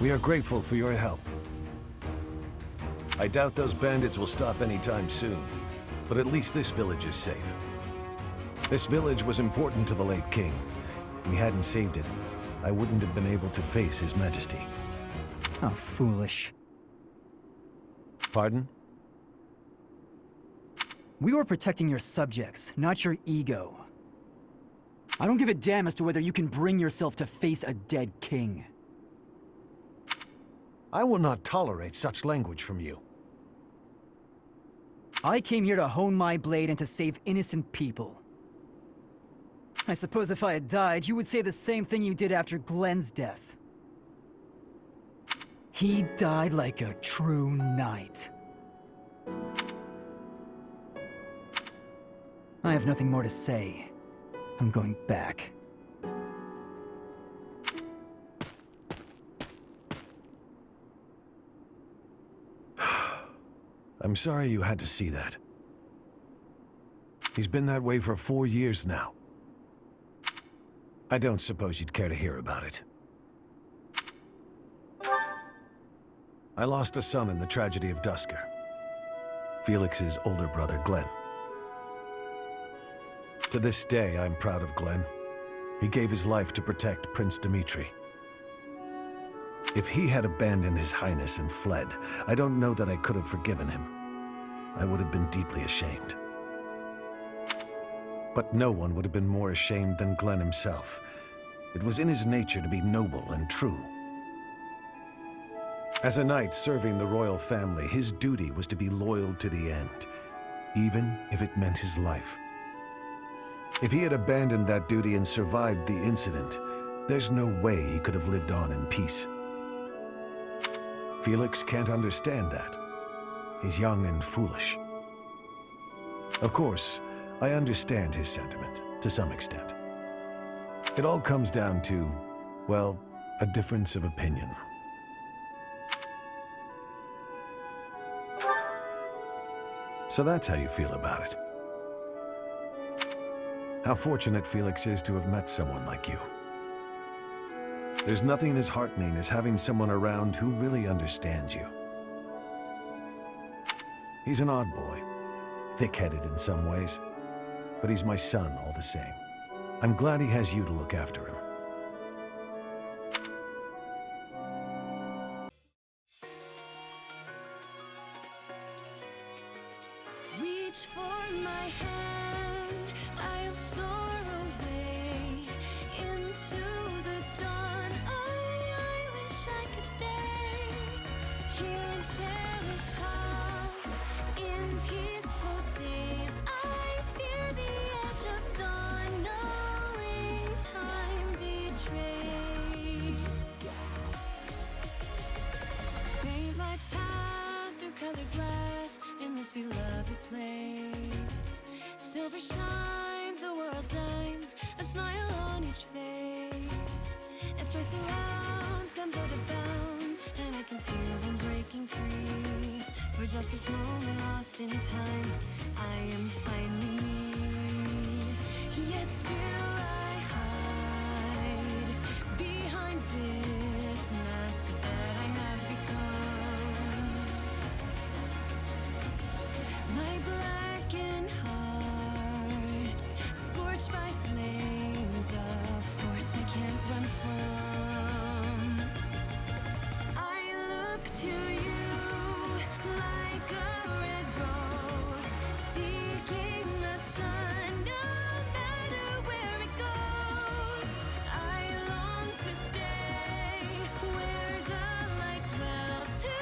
We are grateful for your help. I doubt those bandits will stop anytime soon, but at least this village is safe. This village was important to the late king. If we hadn't saved it, I wouldn't have been able to face His Majesty. How foolish. Pardon? We were protecting your subjects, not your ego. I don't give a damn as to whether you can bring yourself to face a dead king. I will not tolerate such language from you. I came here to hone my blade and to save innocent people. I suppose if I had died, you would say the same thing you did after Glenn's death. He died like a true knight. I have nothing more to say. I'm going back. I'm sorry you had to see that. He's been that way for 4 years now. I don't suppose you'd care to hear about it. I lost a son in the tragedy of Dusker. Felix's older brother, Glenn. To this day, I'm proud of Glenn. He gave his life to protect Prince Dimitri. If he had abandoned His Highness and fled, I don't know that I could have forgiven him. I would have been deeply ashamed. But no one would have been more ashamed than Glenn himself. It was in his nature to be noble and true. As a knight serving the royal family, his duty was to be loyal to the end, even if it meant his life. If he had abandoned that duty and survived the incident, there's no way he could have lived on in peace. Felix can't understand that. He's young and foolish. Of course, I understand his sentiment, to some extent. It all comes down to, well, a difference of opinion. So that's how you feel about it. How fortunate Felix is to have met someone like you. There's nothing as heartening as having someone around who really understands you. He's an odd boy, thick-headed in some ways, but he's my son all the same. I'm glad he has you to look after him. Reach for my hand, I'll soar away into the dawn. I wish I could stay here and cherish hearts in peaceful days. I fear the edge of dawn, knowing time betrays. Faint lights pass through colored glass in this beloved place. Silver shines, the world dines, a smile on each face. As joy surrounds, gun border bounds, and I can feel them breaking free. For just this moment lost in time, I am finally me. Yet still I hide behind this mask that I have become. My blackened heart, scorched by flames, a force I can't run from. I look to you like a red rose, seeking the sun, no matter where it goes. I long to stay where the light dwells, to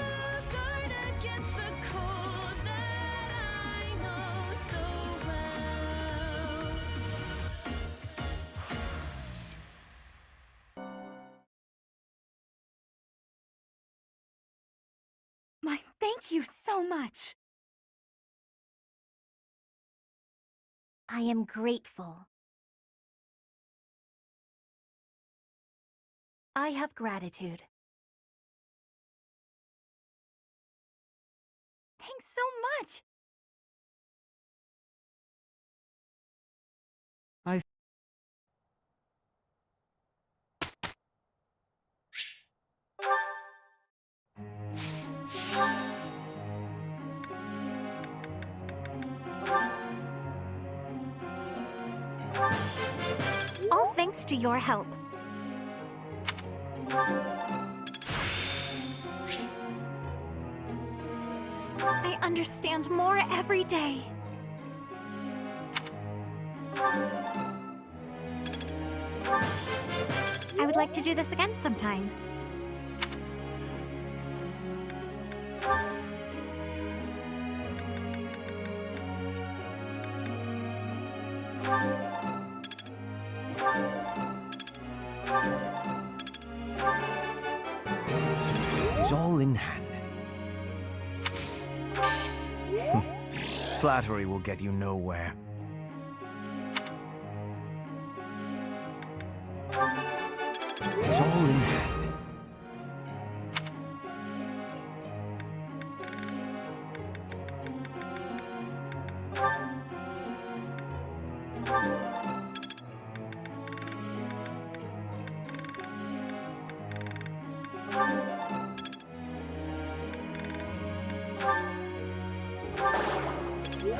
guard against the cold that I know so well. My, thank you so much. I am grateful. I have gratitude. Thanks so much. to your help. I understand more every day. I would like to do this again sometime. Is all in hand. Flattery will get you nowhere. Is all in hand.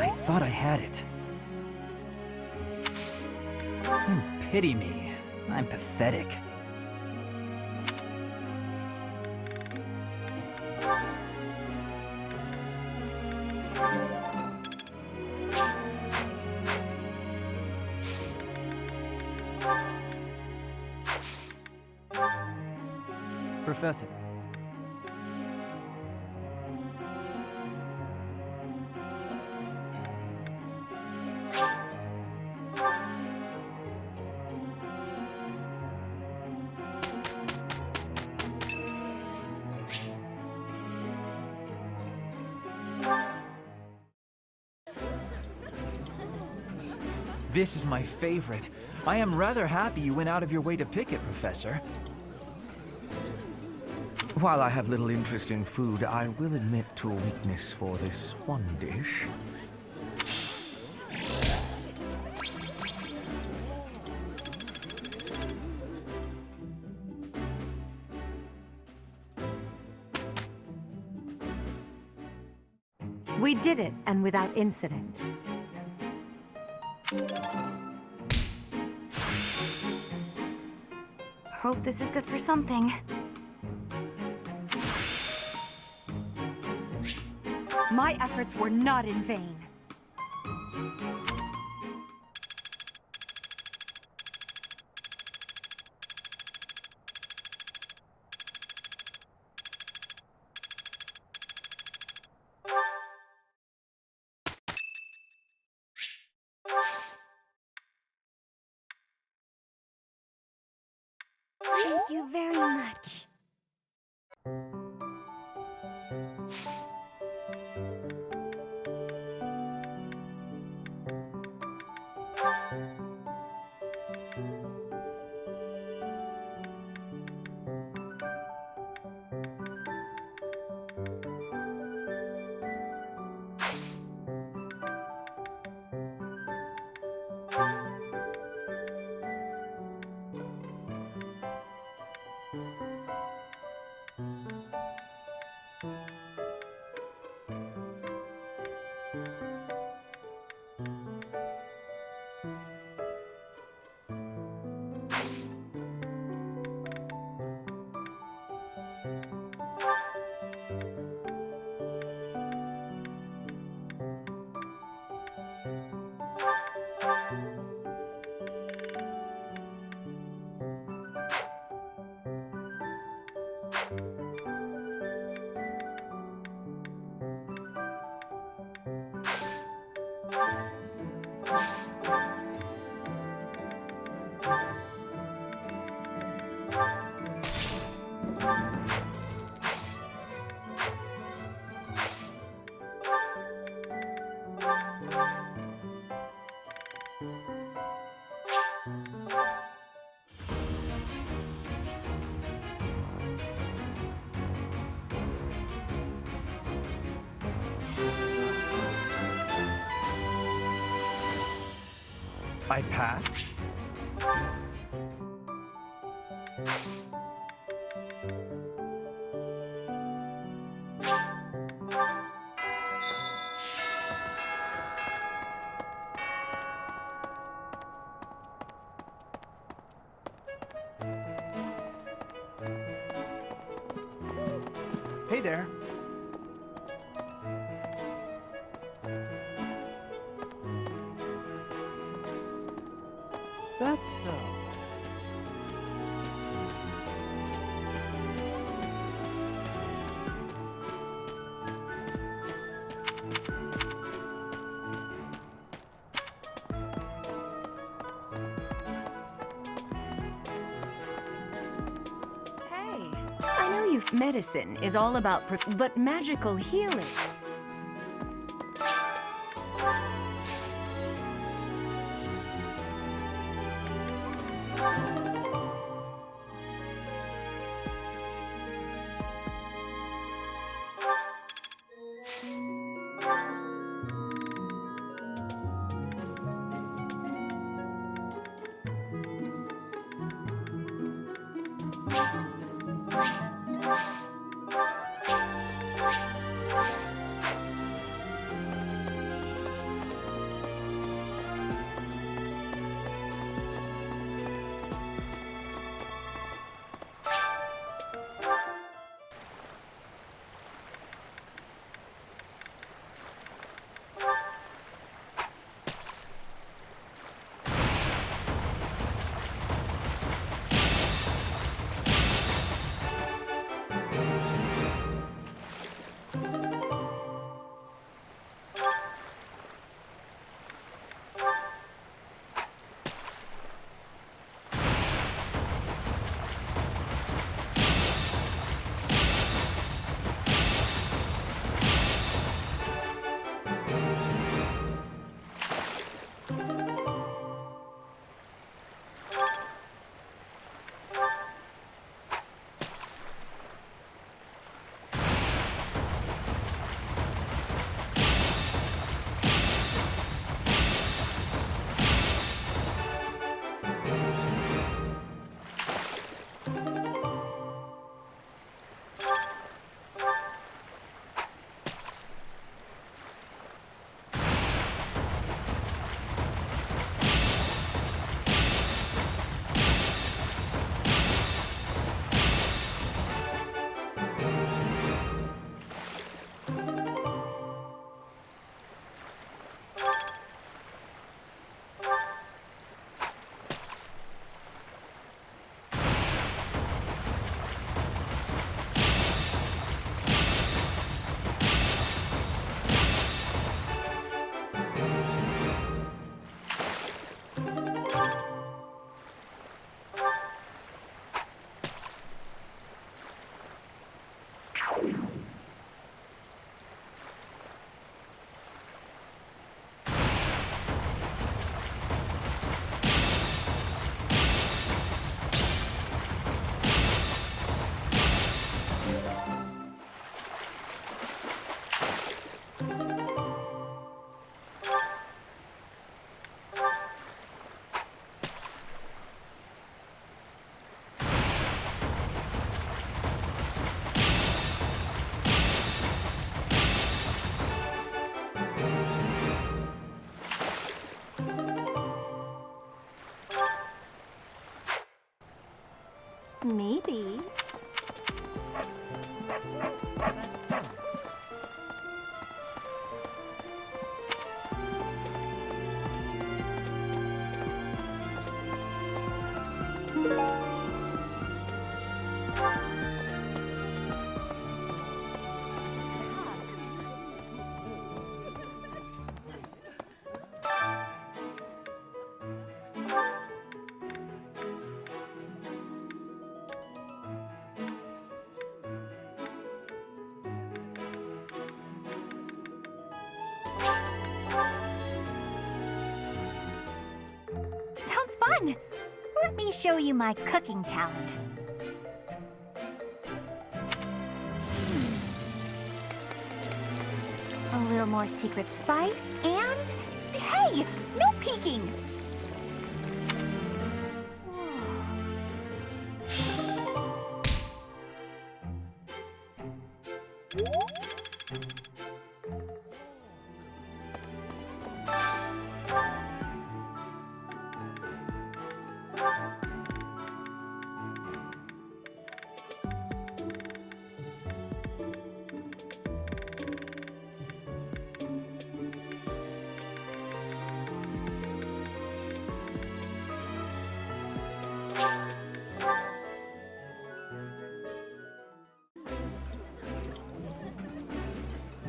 I thought I had it. You pity me. I'm pathetic. Professor. This is my favorite. I am rather happy you went out of your way to pick it, Professor. While I have little interest in food, I will admit to a weakness for this one dish. We did it, and without incident. Hope this is good for something. My efforts were not in vain. Thank you very much. I pass. Hey there. That's so. Hey, I know medicine is all about but magical healing. Maybe. That's so. Sounds fun! Let me show you my cooking talent. A little more secret spice, and... Hey! No peeking!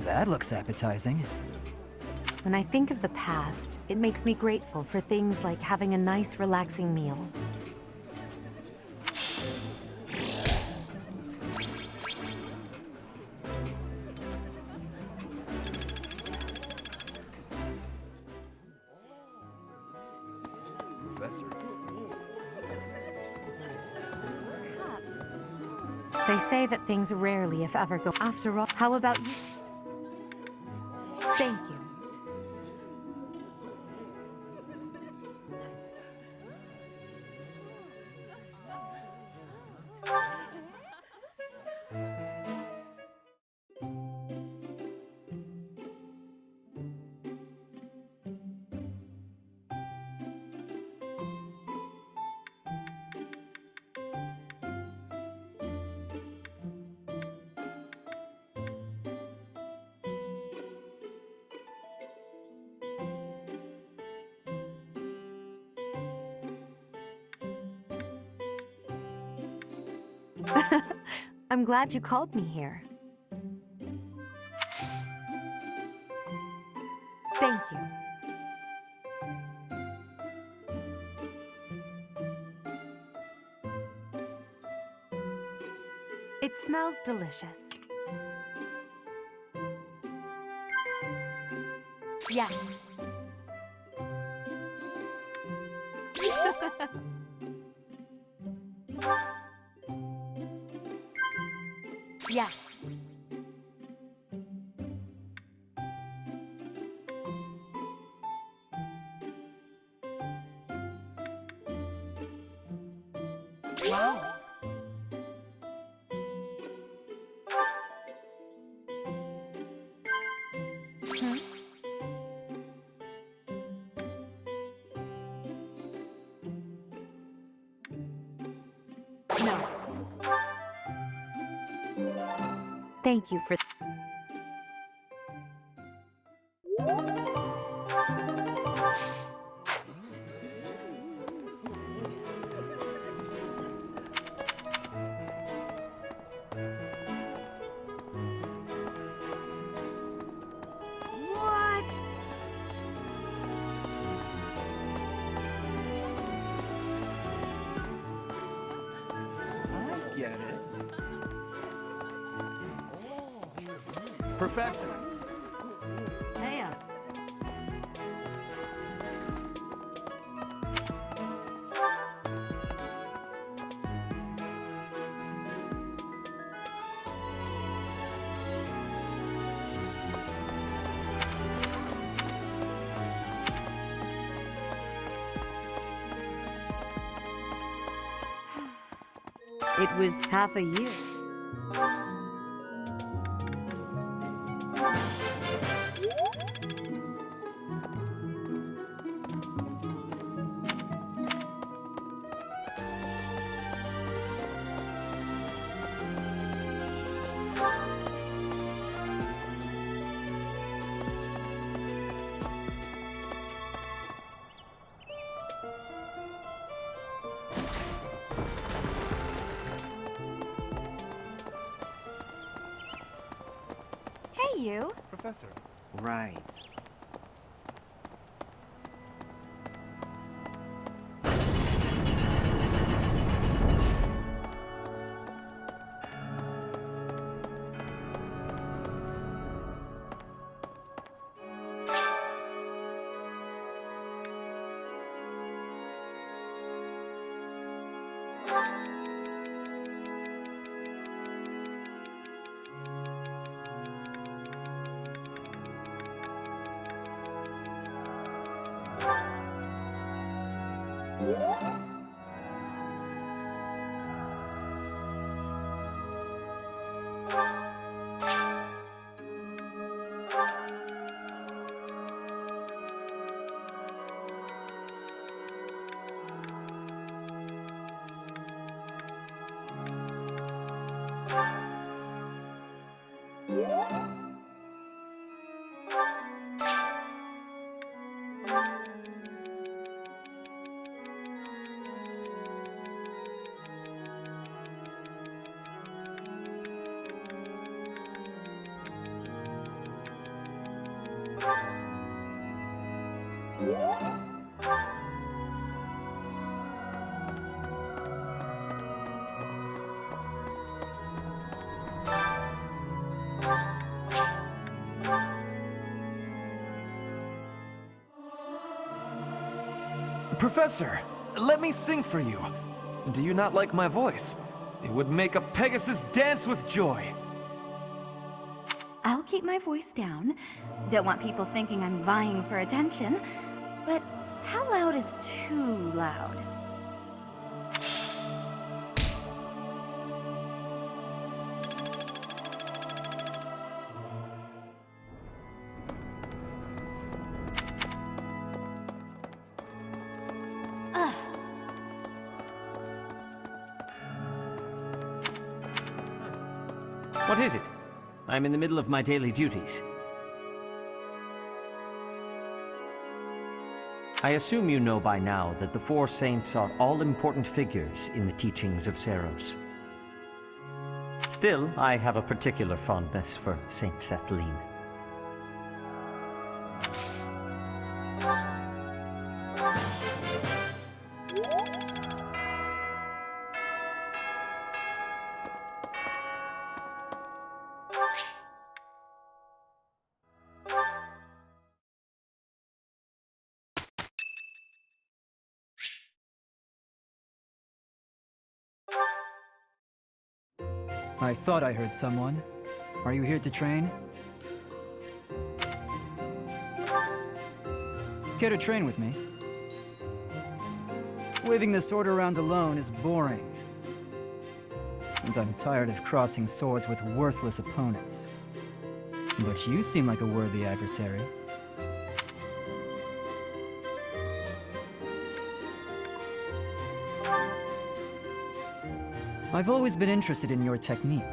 That looks appetizing. When I think of the past, it makes me grateful for things like having a nice, relaxing meal. Professor. They say that things rarely, if ever, go. After all, how about you? Thank you. I'm glad you called me here. Thank you. It smells delicious. Yes. Yes. Wow. No. Thank you for... What? I get it. Professor. Hey, It was half a year. Hey, you. Professor. Right. Professor, let me sing for you. Do you not like my voice? It would make a Pegasus dance with joy. I'll keep my voice down. Don't want people thinking I'm vying for attention. But how loud is too loud? What is it? I'm in the middle of my daily duties. I assume you know by now that the four saints are all-important figures in the teachings of Seiros. Still, I have a particular fondness for Saint Sethlin. I thought I heard someone. Are you here to train? Care to train with me? Waving the sword around alone is boring. And I'm tired of crossing swords with worthless opponents. But you seem like a worthy adversary. I've always been interested in your technique.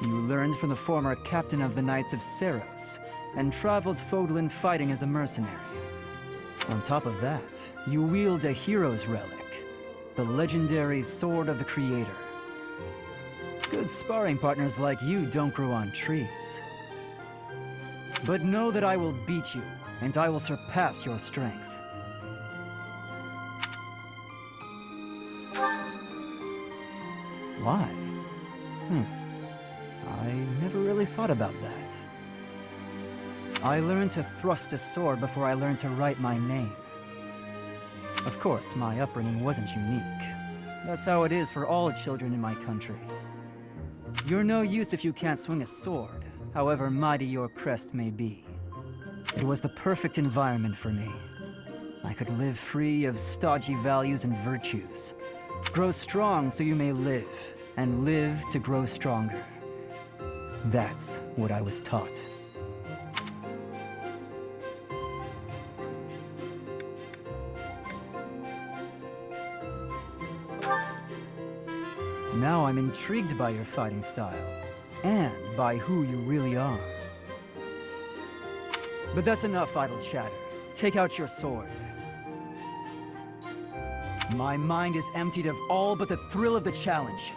You learned from the former captain of the Knights of Seiros, and traveled Fodlan fighting as a mercenary. On top of that, you wield a hero's relic, the legendary Sword of the Creator. Good sparring partners like you don't grow on trees. But know that I will beat you, and I will surpass your strength. Why? I never really thought about that. I learned to thrust a sword before I learned to write my name. Of course, my upbringing wasn't unique. That's how it is for all children in my country. You're no use if you can't swing a sword, however mighty your crest may be. It was the perfect environment for me. I could live free of stodgy values and virtues. Grow strong so you may live, and live to grow stronger. That's what I was taught. Now I'm intrigued by your fighting style, and by who you really are. But that's enough idle chatter. Take out your sword. My mind is emptied of all but the thrill of the challenge.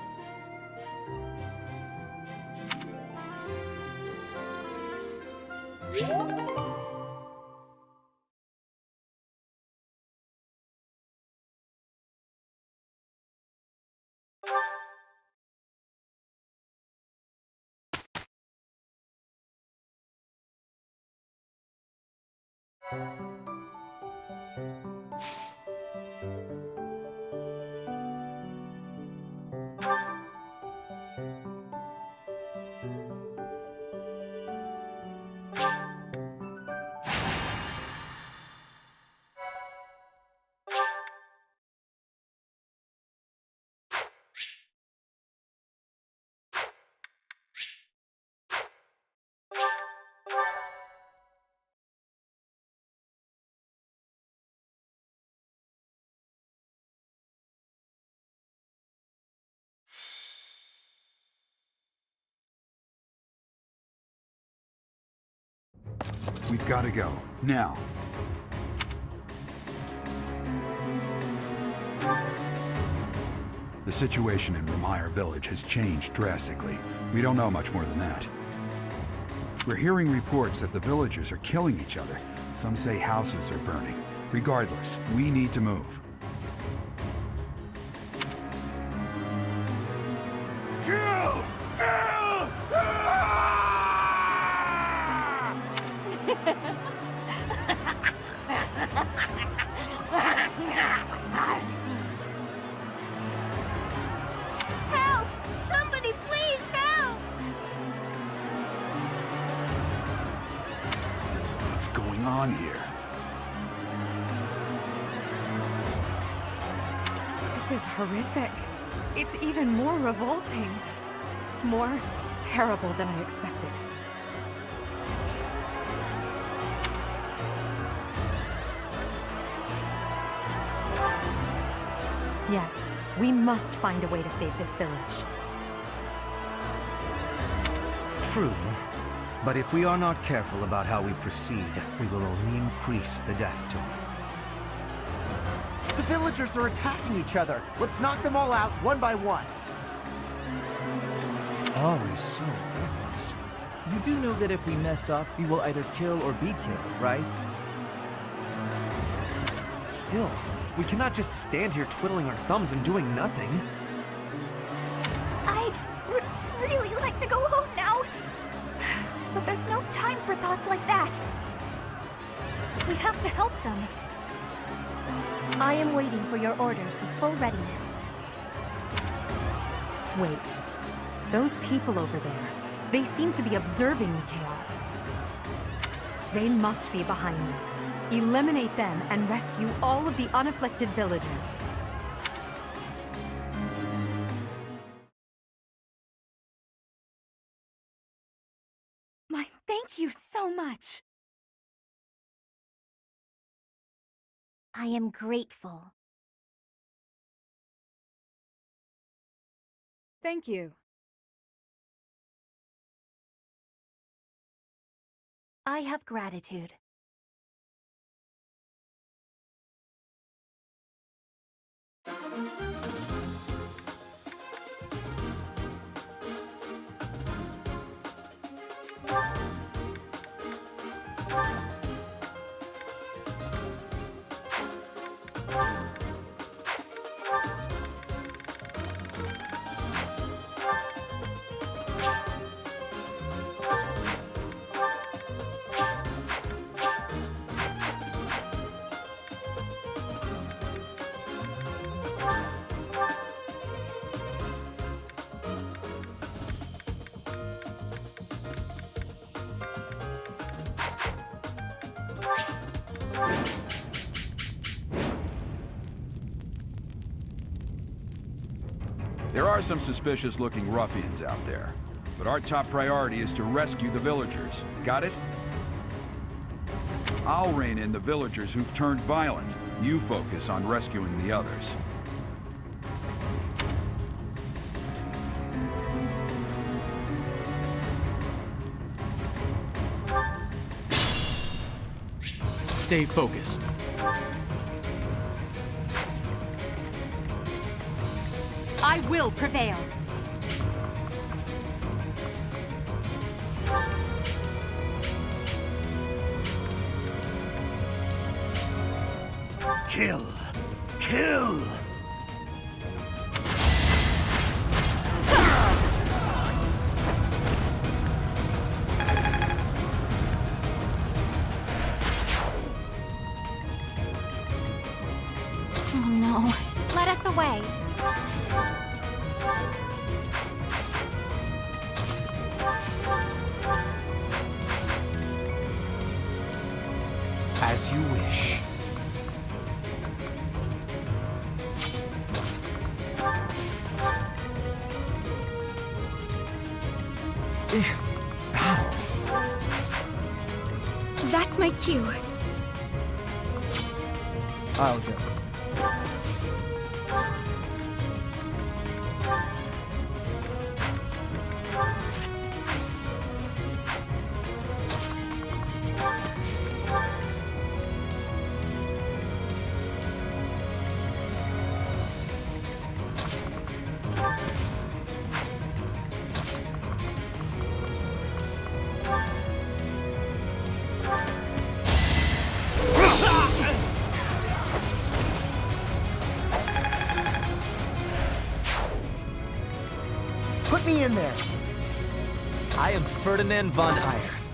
We've got to go. Now. The situation in Remire village has changed drastically. We don't know much more than that. We're hearing reports that the villagers are killing each other. Some say houses are burning. Regardless, we need to move. Kill! Kill! Help! Somebody please help! What's going on here? This is horrific. It's even more revolting. More terrible than I expected. Yes, we must find a way to save this village. True. But if we are not careful about how we proceed, we will only increase the death toll. The villagers are attacking each other. Let's knock them all out one by one. Always so reckless. You do know that if we mess up, we will either kill or be killed, right? Still, we cannot just stand here twiddling our thumbs and doing nothing. I'd really like to go home now. But there's no time for thoughts like that. We have to help them. I am waiting for your orders with full readiness. Wait. Those people over there, they seem to be observing the chaos. They must be behind this. Eliminate them and rescue all of the unafflicted villagers. Thank you so much. I am grateful. Thank you. I have gratitude. There are some suspicious-looking ruffians out there, but our top priority is to rescue the villagers. Got it? I'll rein in the villagers who've turned violent. You focus on rescuing the others. Stay focused. I will prevail. Kill! Kill! Oh no. Let us away. As you wish. That's my cue. I'll go. I am Ferdinand von Eyre.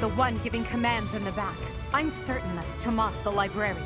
The one giving commands in the back. I'm certain that's Tomas the librarian.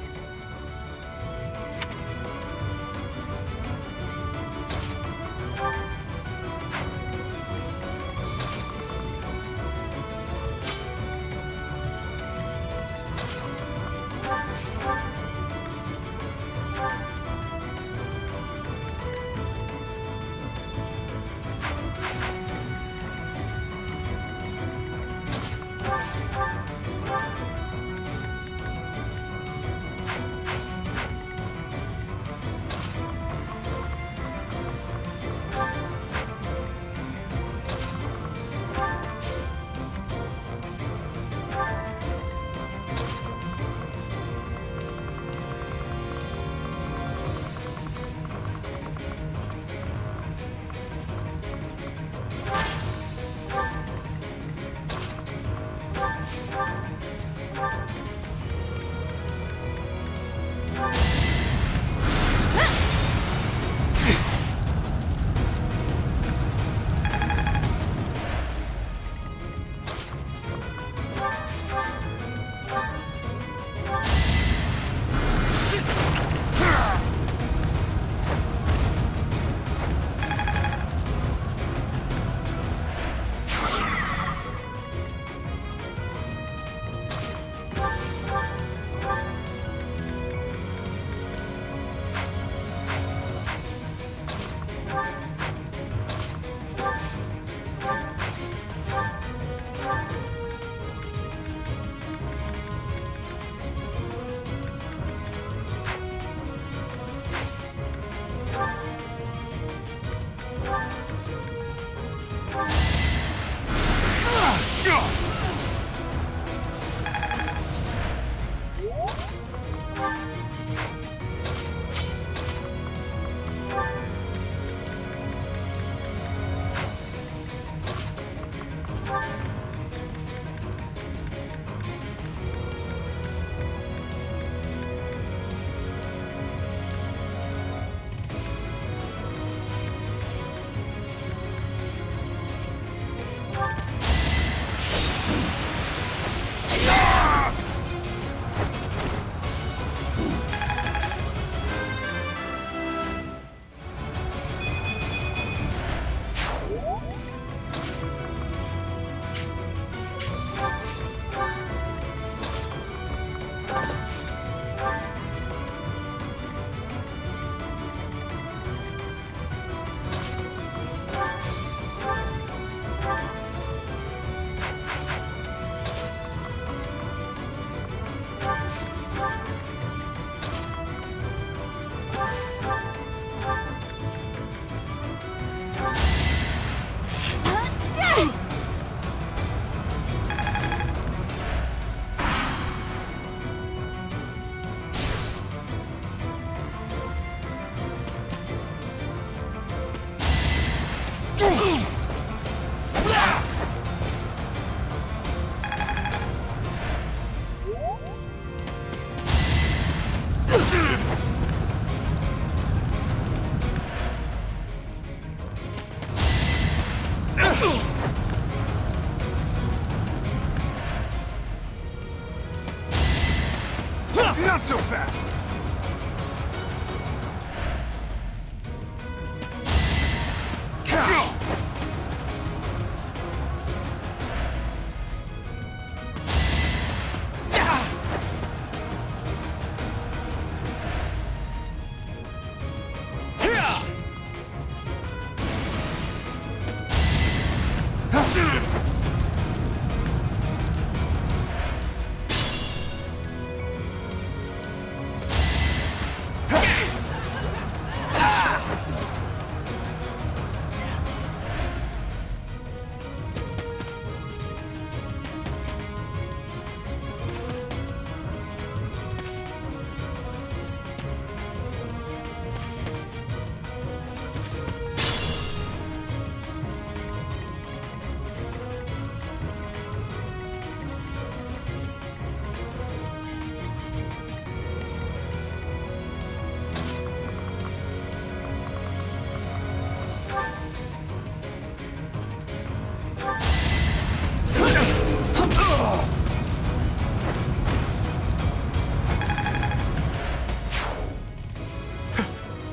fast!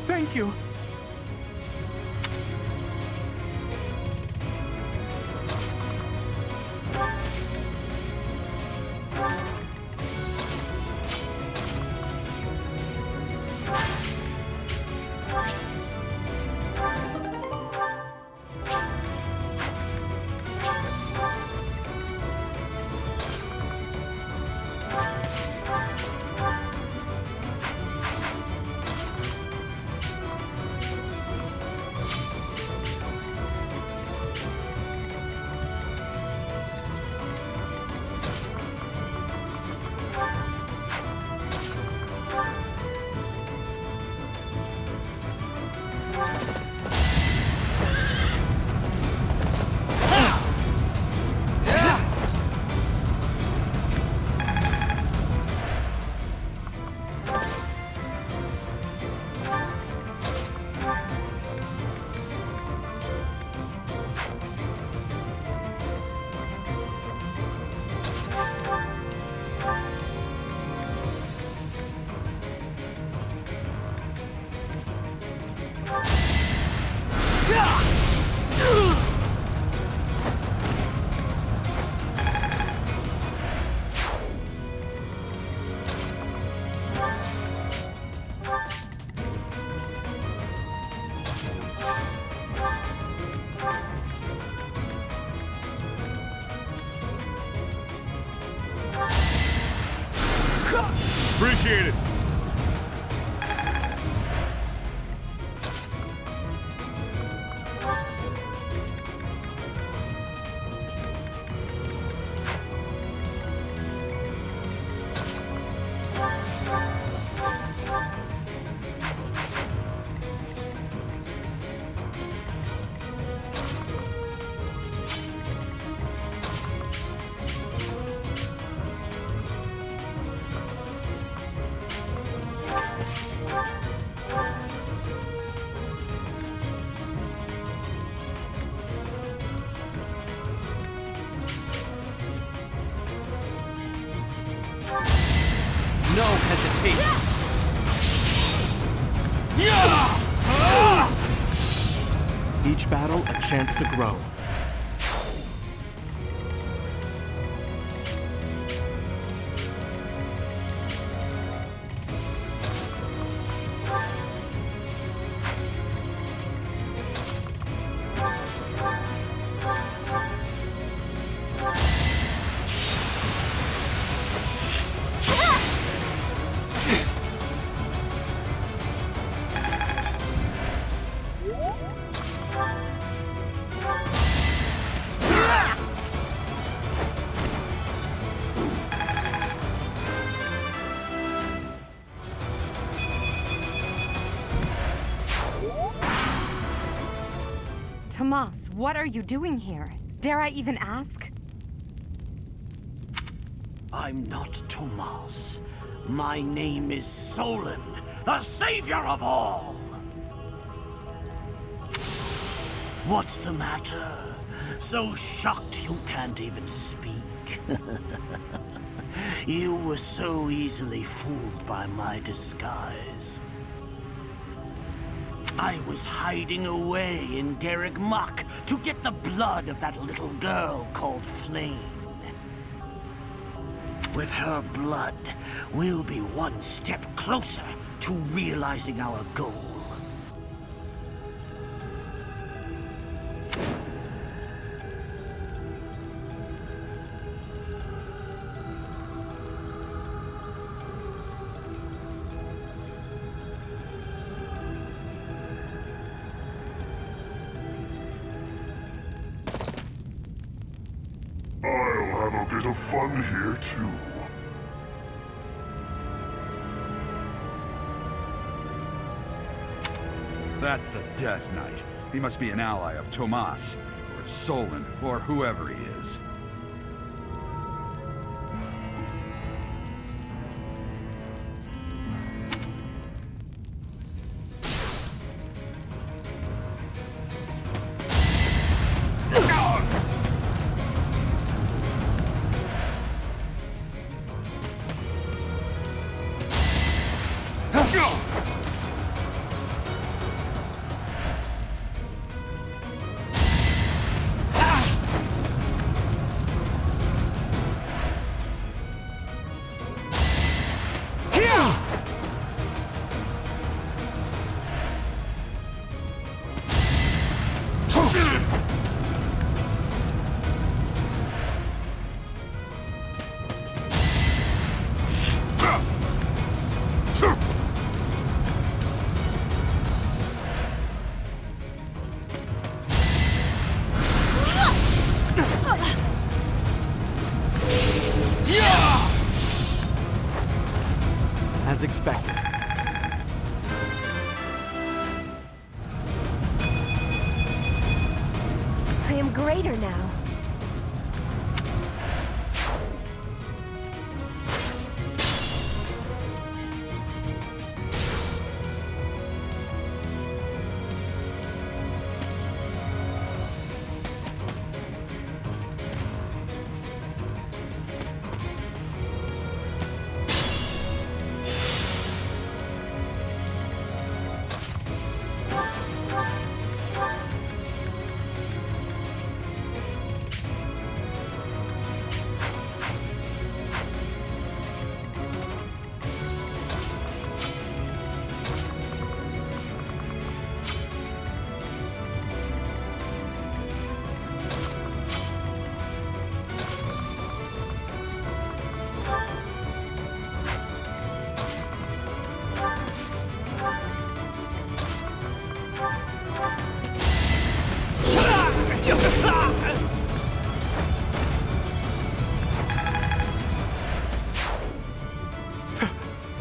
Thank you. Appreciate it. No hesitation. Each battle a chance to grow. Tomas, what are you doing here? Dare I even ask? I'm not Tomas. My name is Solon, the savior of all! What's the matter? So shocked you can't even speak? You were so easily fooled by my disguise. I was hiding away in Garrick Muck to get the blood of that little girl called Flame. With her blood, we'll be one step closer to realizing our goal. I'll have a bit of fun here, too. That's the Death Knight. He must be an ally of Tomas, or Solon, or whoever he is. As expected. I am greater now.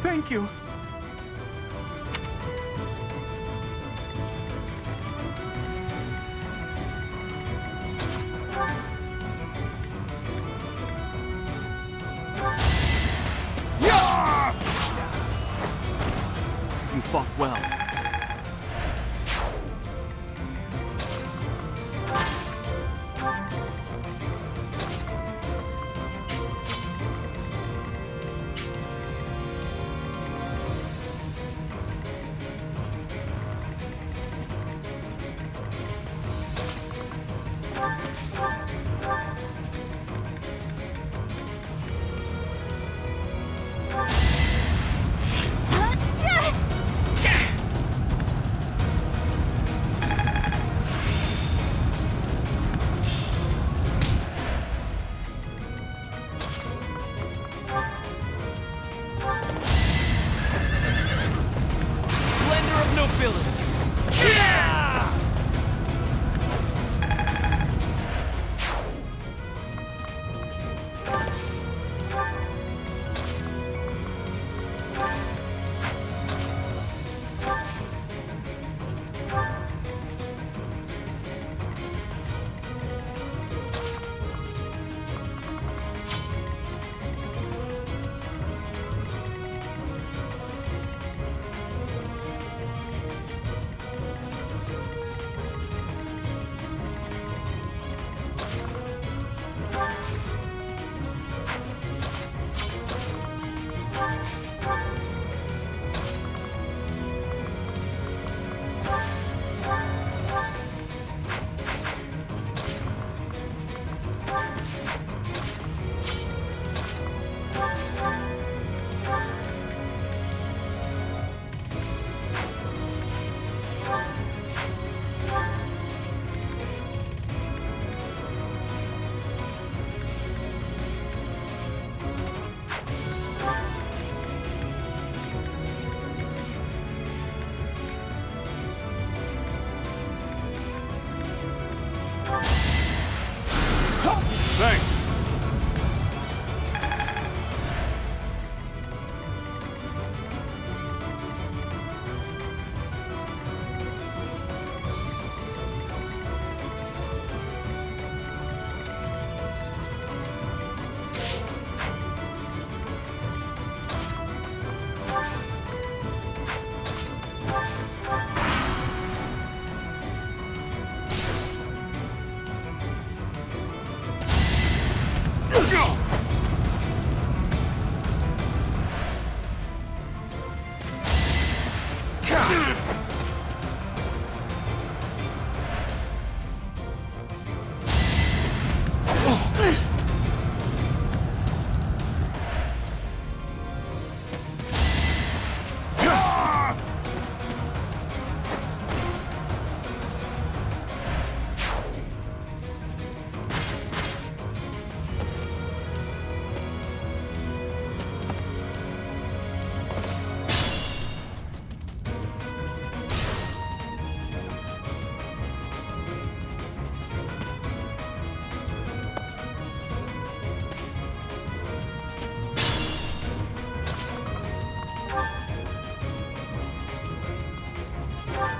Thank you. You fought well.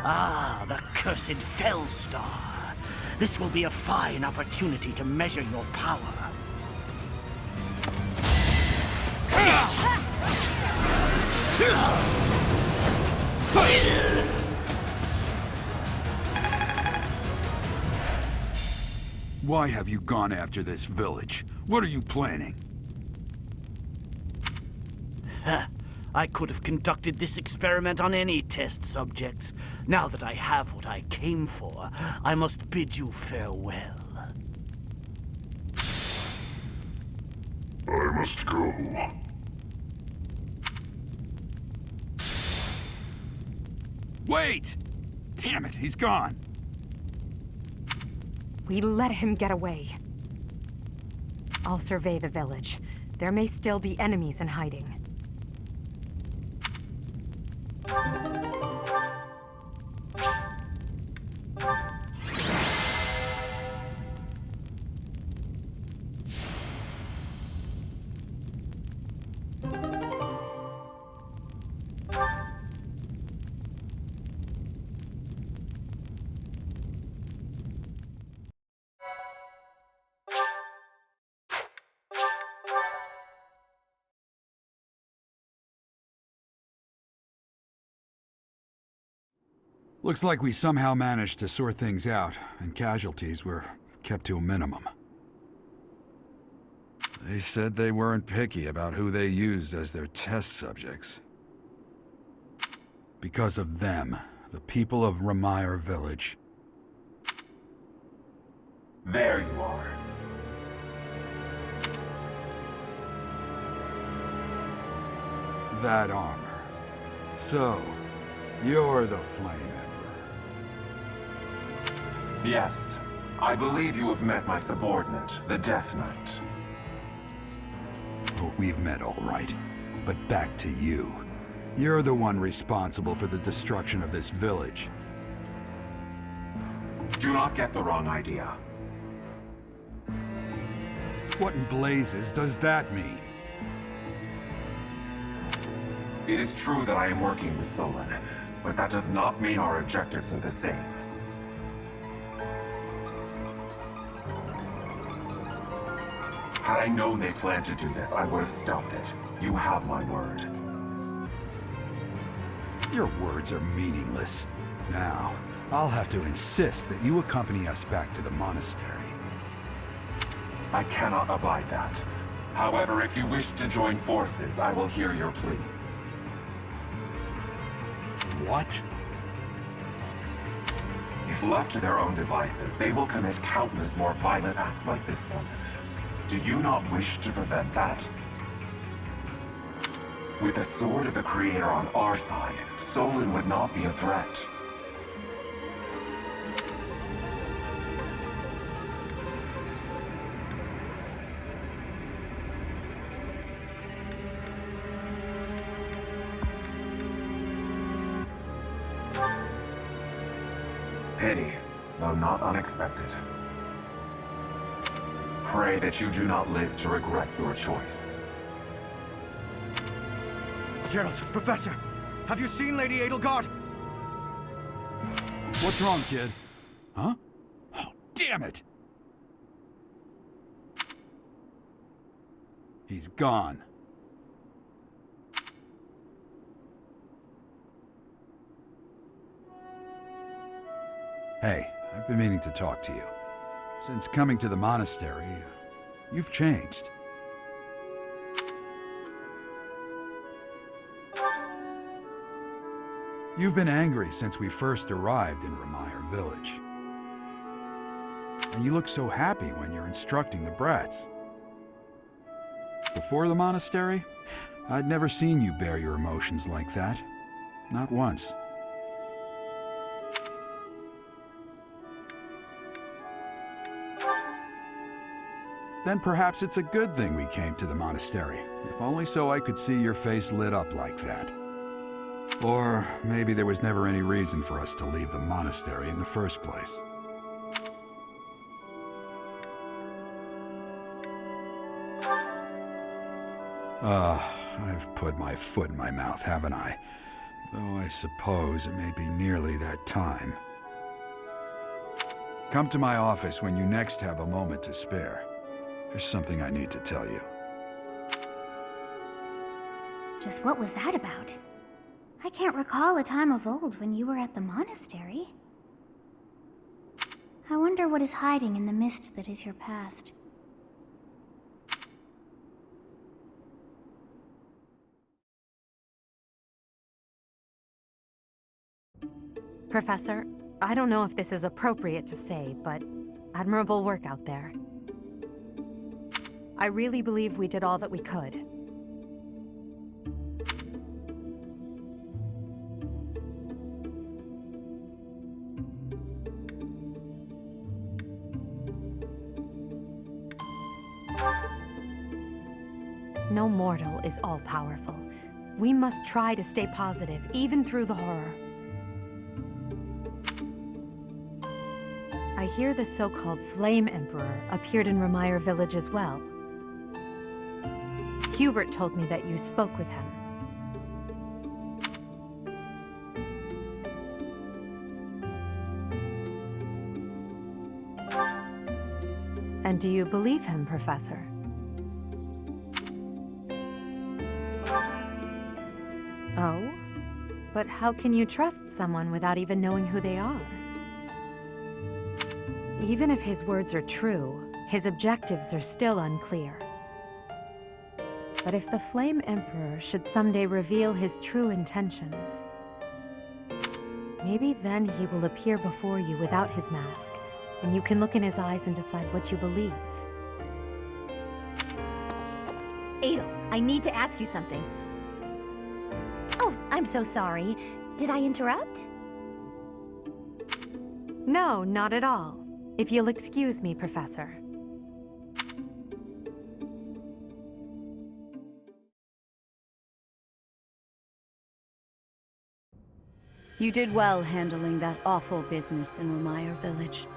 Ah, the cursed Fellstar. This will be a fine opportunity to measure your power. Why have you gone after this village? What are you planning? I could have conducted this experiment on any test subjects. Now that I have what I came for, I must bid you farewell. I must go. Wait! Damn it, he's gone. We let him get away. I'll survey the village. There may still be enemies in hiding. Looks like we somehow managed to sort things out, and casualties were kept to a minimum. They said they weren't picky about who they used as their test subjects. Because of them, the people of Remire village. There you are. That armor. So, you're the Flame Emperor. Yes. I believe you have met my subordinate, the Death Knight. Oh, we've met all right. But back to you. You're the one responsible for the destruction of this village. Do not get the wrong idea. What in blazes does that mean? It is true that I am working with Solon, but that does not mean our objectives are the same. Had I known they planned to do this, I would have stopped it. You have my word. Your words are meaningless. Now, I'll have to insist that you accompany us back to the monastery. I cannot abide that. However, if you wish to join forces, I will hear your plea. What? If left to their own devices, they will commit countless more violent acts like this one. Do you not wish to prevent that? With the sword of the Creator on our side, Solon would not be a threat. Pity, though not unexpected. Pray that you do not live to regret your choice. Gerald, Professor, have you seen Lady Edelgard? What's wrong, kid? Huh? Oh, damn it! He's gone. Hey, I've been meaning to talk to you. Since coming to the monastery, you've changed. You've been angry since we first arrived in Remire village. And you look so happy when you're instructing the brats. Before the monastery, I'd never seen you bear your emotions like that. Not once. Then perhaps it's a good thing we came to the monastery, if only so I could see your face lit up like that. Or maybe there was never any reason for us to leave the monastery in the first place. I've put my foot in my mouth, haven't I? Though I suppose it may be nearly that time. Come to my office when you next have a moment to spare. There's something I need to tell you. Just what was that about? I can't recall a time of old when you were at the monastery. I wonder what is hiding in the mist that is your past. Professor, I don't know if this is appropriate to say, but admirable work out there. I really believe we did all that we could. No mortal is all-powerful. We must try to stay positive, even through the horror. I hear the so-called Flame Emperor appeared in Remire village as well. Hubert told me that you spoke with him. And do you believe him, Professor? Oh? But how can you trust someone without even knowing who they are? Even if his words are true, his objectives are still unclear. But if the Flame Emperor should someday reveal his true intentions, maybe then he will appear before you without his mask, and you can look in his eyes and decide what you believe. Adel, I need to ask you something. Oh, I'm so sorry. Did I interrupt? No, not at all. If you'll excuse me, Professor. You did well handling that awful business in Remire village.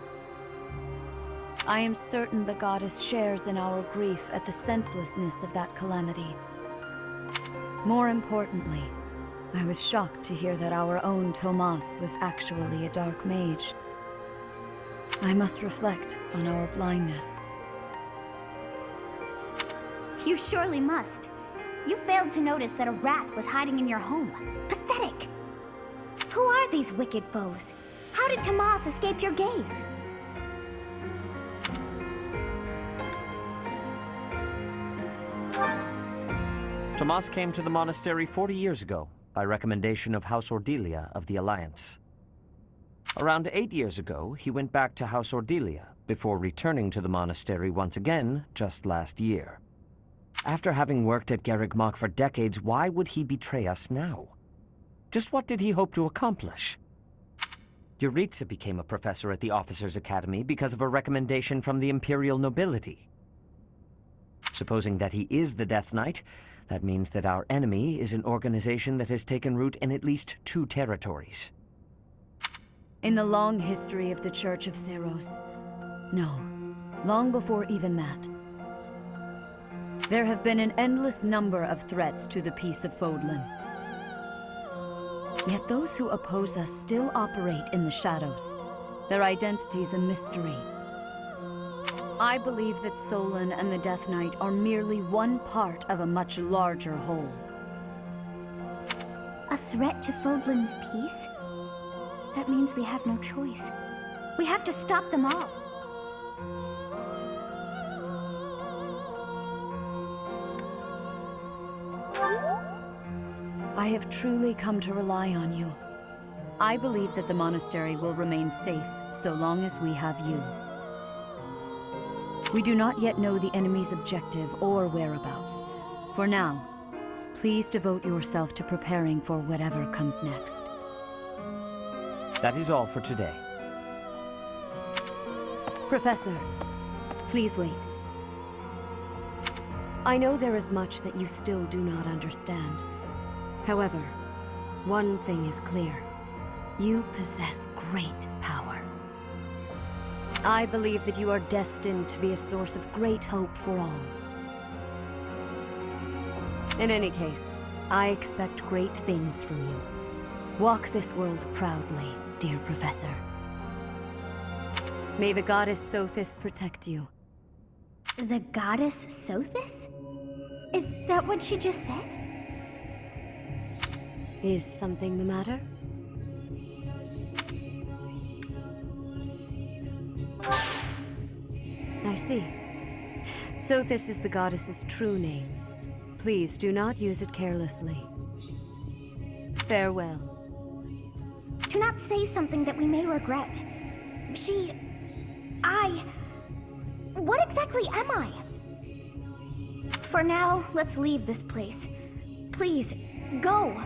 I am certain the goddess shares in our grief at the senselessness of that calamity. More importantly, I was shocked to hear that our own Tomas was actually a dark mage. I must reflect on our blindness. You surely must. You failed to notice that a rat was hiding in your home. Pathetic! Who are these wicked foes? How did Tomas escape your gaze? Tomas came to the monastery 40 years ago, by recommendation of House Ordelia of the Alliance. Around 8 years ago, he went back to House Ordelia, before returning to the monastery once again just last year. After having worked at Garrigmach for decades, why would he betray us now? Just what did he hope to accomplish? REICHE became a professor at the Officers' Academy because of a recommendation from the imperial nobility. Supposing that he is the Death Knight, that means that our enemy is an organization that has taken root in at least 2 territories. In the long history of the Church of Seros, no, long before even that, there have been an endless number of threats to the peace of Fodlan. Yet those who oppose us still operate in the shadows, their identities a mystery. I believe that Solon and the Death Knight are merely one part of a much larger whole. A threat to Fodlan's peace? That means we have no choice. We have to stop them all. I have truly come to rely on you. I believe that the monastery will remain safe so long as we have you. We do not yet know the enemy's objective or whereabouts. For now, please devote yourself to preparing for whatever comes next. That is all for today. Professor, please wait. I know there is much that you still do not understand. However, one thing is clear. You possess great power. I believe that you are destined to be a source of great hope for all. In any case, I expect great things from you. Walk this world proudly, dear Professor. May the goddess Sothis protect you. The goddess Sothis? Is that what she just said? Is something the matter? I see. Sothis is the goddess's true name. Please do not use it carelessly. Farewell. Do not say something that we may regret. What exactly am I? For now, let's leave this place. Please, go!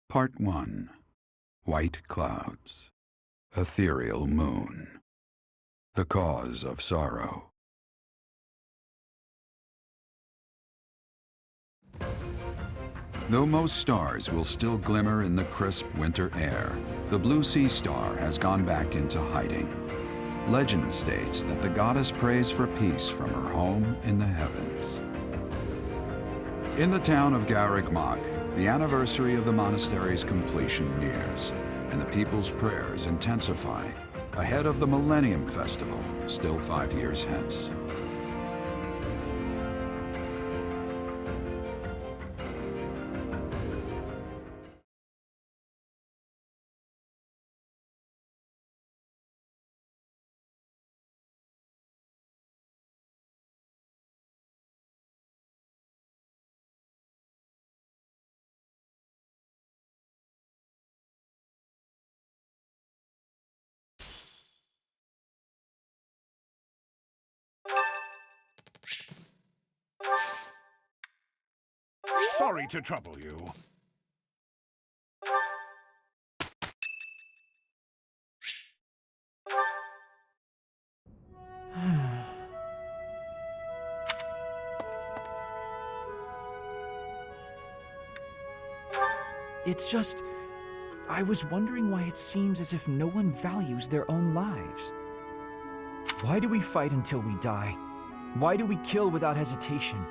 Part 1. White Clouds. Ethereal Moon. The Cause of Sorrow. Though most stars will still glimmer in the crisp winter air, the blue sea star has gone back into hiding. Legend states that the goddess prays for peace from her home in the heavens. In the town of Garreg-Mach, the anniversary of the monastery's completion nears, and the people's prayers intensify ahead of the Millennium Festival, still 5 years hence. Sorry to trouble you. It's just... I was wondering why it seems as if no one values their own lives. Why do we fight until we die? Why do we kill without hesitation?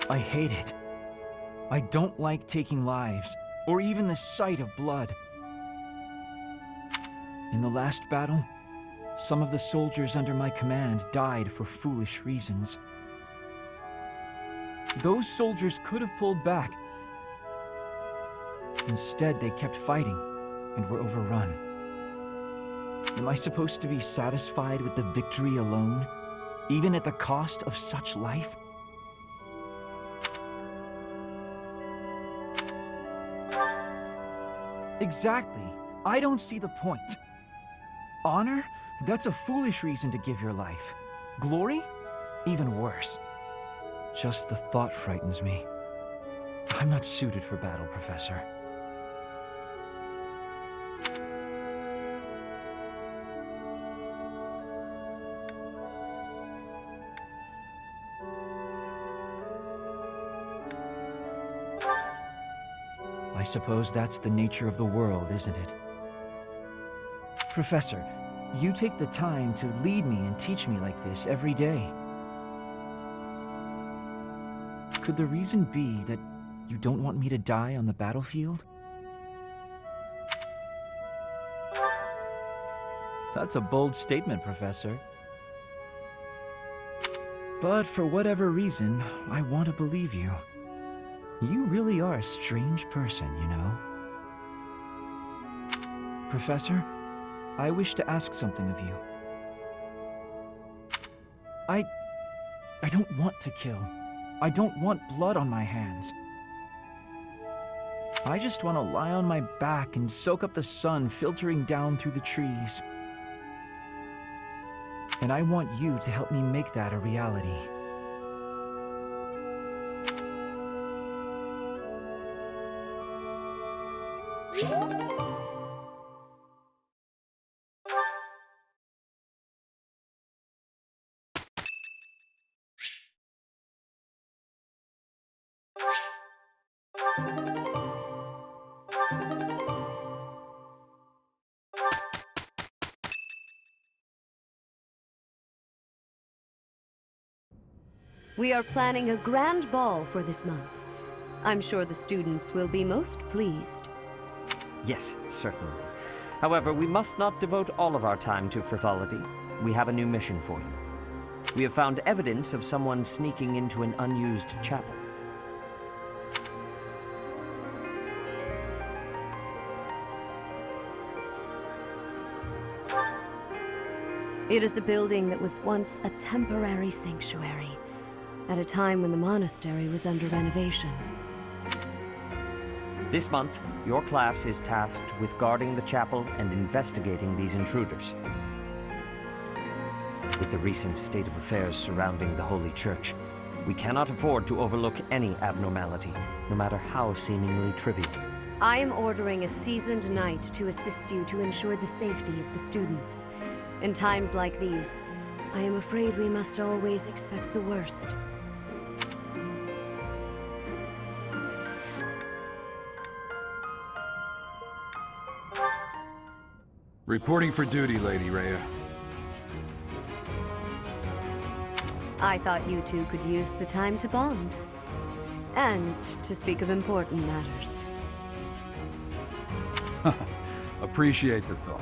I hate it. I don't like taking lives, or even the sight of blood. In the last battle, some of the soldiers under my command died for foolish reasons. Those soldiers could have pulled back. Instead, they kept fighting and were overrun. Am I supposed to be satisfied with the victory alone, even at the cost of such life? Exactly. I don't see the point. Honor? That's a foolish reason to give your life. Glory? Even worse. Just the thought frightens me. I'm not suited for battle, Professor. I suppose that's the nature of the world, isn't it? Professor, you take the time to lead me and teach me like this every day. Could the reason be that you don't want me to die on the battlefield? That's a bold statement, Professor. But for whatever reason, I want to believe you. You really are a strange person, you know. Professor, I wish to ask something of you. I don't want to kill. I don't want blood on my hands. I just want to lie on my back and soak up the sun filtering down through the trees. And I want you to help me make that a reality. We are planning a grand ball for this month. I'm sure the students will be most pleased. Yes, certainly. However, we must not devote all of our time to frivolity. We have a new mission for you. We have found evidence of someone sneaking into an unused chapel. It is a building that was once a temporary sanctuary, at a time when the monastery was under renovation. This month, your class is tasked with guarding the chapel and investigating these intruders. With the recent state of affairs surrounding the Holy Church, we cannot afford to overlook any abnormality, no matter how seemingly trivial. I am ordering a seasoned knight to assist you to ensure the safety of the students. In times like these, I am afraid we must always expect the worst. Reporting for duty, Lady Rhea. I thought you two could use the time to bond. And to speak of important matters. Appreciate the thought.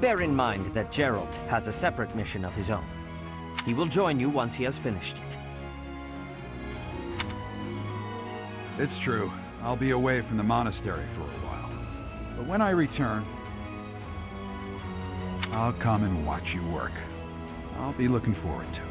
Bear in mind that Gerald has a separate mission of his own. He will join you once he has finished it. It's true. I'll be away from the monastery for a while. But when I return, I'll come and watch you work. I'll be looking forward to it.